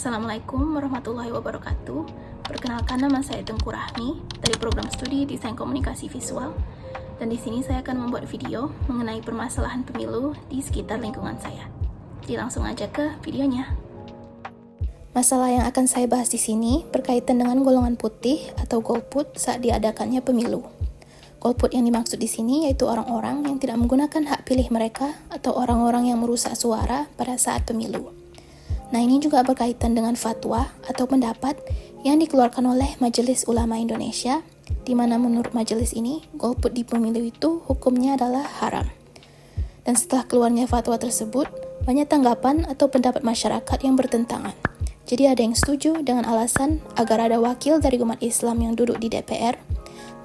Assalamualaikum warahmatullahi wabarakatuh. Perkenalkan, nama saya Tengku Rahmi dari program studi Desain Komunikasi Visual. Dan di sini saya akan membuat video mengenai permasalahan pemilu di sekitar lingkungan saya. Jadi langsung aja ke videonya. Masalah yang akan saya bahas di sini berkaitan dengan golongan putih atau golput saat diadakannya pemilu. Golput yang dimaksud di sini yaitu orang-orang yang tidak menggunakan hak pilih mereka atau orang-orang yang merusak suara pada saat pemilu. Nah, ini juga berkaitan dengan fatwa atau pendapat yang dikeluarkan oleh Majelis Ulama Indonesia, di mana menurut majelis ini, golput di pemilu itu hukumnya adalah haram. Dan setelah keluarnya fatwa tersebut, banyak tanggapan atau pendapat masyarakat yang bertentangan. Jadi ada yang setuju dengan alasan agar ada wakil dari umat Islam yang duduk di DPR,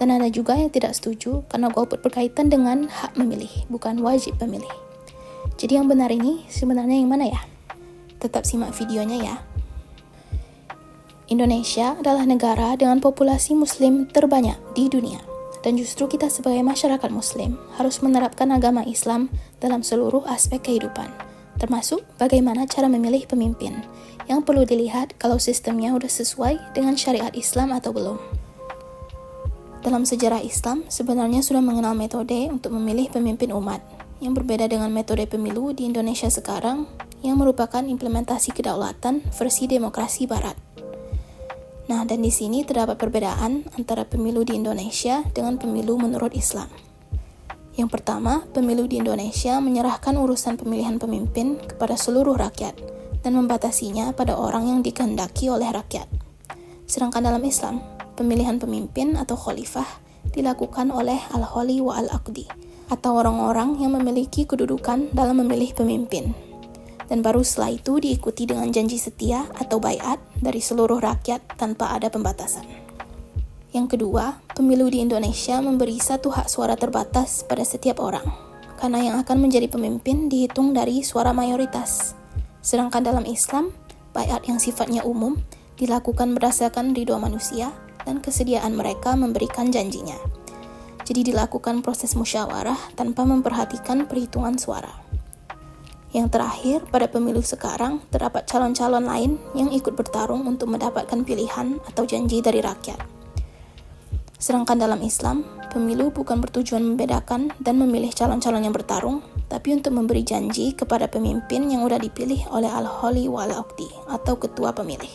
dan ada juga yang tidak setuju karena golput berkaitan dengan hak memilih, bukan wajib memilih. Jadi yang benar ini sebenarnya yang mana ya? Tetap simak videonya ya. Indonesia adalah negara dengan populasi muslim terbanyak di dunia. Dan justru kita sebagai masyarakat muslim harus menerapkan agama Islam dalam seluruh aspek kehidupan. Termasuk bagaimana cara memilih pemimpin, yang perlu dilihat kalau sistemnya sudah sesuai dengan syariat Islam atau belum. Dalam sejarah Islam, sebenarnya sudah mengenal metode untuk memilih pemimpin umat, yang berbeda dengan metode pemilu di Indonesia sekarang, yang merupakan implementasi kedaulatan versi demokrasi barat. Nah, dan di sini terdapat perbedaan antara pemilu di Indonesia dengan pemilu menurut Islam. Yang pertama, pemilu di Indonesia menyerahkan urusan pemilihan pemimpin kepada seluruh rakyat dan membatasinya pada orang yang dikehendaki oleh rakyat. Sedangkan dalam Islam, pemilihan pemimpin atau khalifah dilakukan oleh al-Khali wa al-Aqdi, atau orang-orang yang memiliki kedudukan dalam memilih pemimpin. Dan baru setelah itu diikuti dengan janji setia atau baiat dari seluruh rakyat tanpa ada pembatasan. Yang kedua, pemilu di Indonesia memberi satu hak suara terbatas pada setiap orang, karena yang akan menjadi pemimpin dihitung dari suara mayoritas. Sedangkan dalam Islam, baiat yang sifatnya umum dilakukan berdasarkan ridho manusia dan kesediaan mereka memberikan janjinya. Jadi dilakukan proses musyawarah tanpa memperhatikan perhitungan suara. Yang terakhir, pada pemilu sekarang, terdapat calon-calon lain yang ikut bertarung untuk mendapatkan pilihan atau janji dari rakyat. Sedangkan dalam Islam, pemilu bukan bertujuan membedakan dan memilih calon-calon yang bertarung, tapi untuk memberi janji kepada pemimpin yang sudah dipilih oleh al-Khali wa al-Aqdi atau ketua pemilih.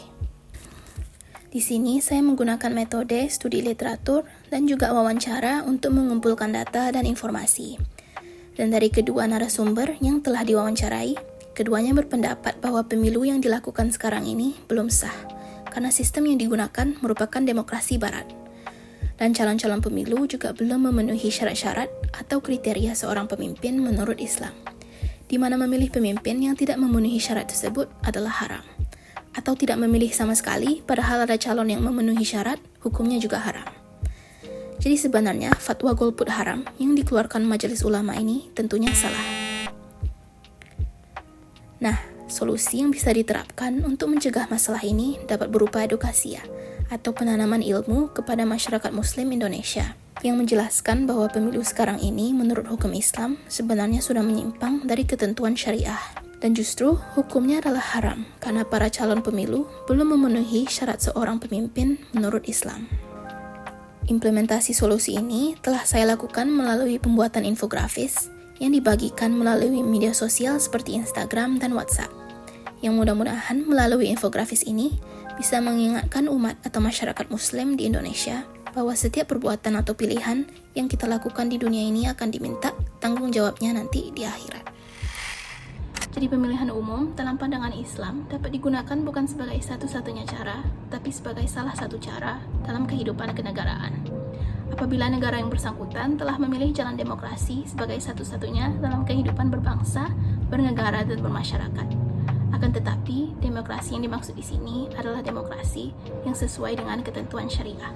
Di sini saya menggunakan metode studi literatur dan juga wawancara untuk mengumpulkan data dan informasi. Dan dari kedua narasumber yang telah diwawancarai, keduanya berpendapat bahwa pemilu yang dilakukan sekarang ini belum sah, karena sistem yang digunakan merupakan demokrasi barat. Dan calon-calon pemilu juga belum memenuhi syarat-syarat atau kriteria seorang pemimpin menurut Islam, di mana memilih pemimpin yang tidak memenuhi syarat tersebut adalah haram. Atau tidak memilih sama sekali, padahal ada calon yang memenuhi syarat, hukumnya juga haram. Jadi sebenarnya fatwa golput haram yang dikeluarkan Majelis Ulama ini tentunya salah. Nah, solusi yang bisa diterapkan untuk mencegah masalah ini dapat berupa edukasi atau penanaman ilmu kepada masyarakat Muslim Indonesia yang menjelaskan bahwa pemilu sekarang ini menurut hukum Islam sebenarnya sudah menyimpang dari ketentuan syariah. Dan justru hukumnya adalah haram karena para calon pemilu belum memenuhi syarat seorang pemimpin menurut Islam. Implementasi solusi ini telah saya lakukan melalui pembuatan infografis yang dibagikan melalui media sosial seperti Instagram dan WhatsApp. Yang mudah-mudahan melalui infografis ini bisa mengingatkan umat atau masyarakat Muslim di Indonesia bahwa setiap perbuatan atau pilihan yang kita lakukan di dunia ini akan diminta tanggung jawabnya nanti di akhirat. Jadi pemilihan umum dalam pandangan Islam dapat digunakan bukan sebagai satu-satunya cara, tapi sebagai salah satu cara dalam kehidupan kenegaraan. Apabila negara yang bersangkutan telah memilih jalan demokrasi sebagai satu-satunya dalam kehidupan berbangsa, bernegara, dan bermasyarakat. Akan tetapi, demokrasi yang dimaksud di sini adalah demokrasi yang sesuai dengan ketentuan syariah.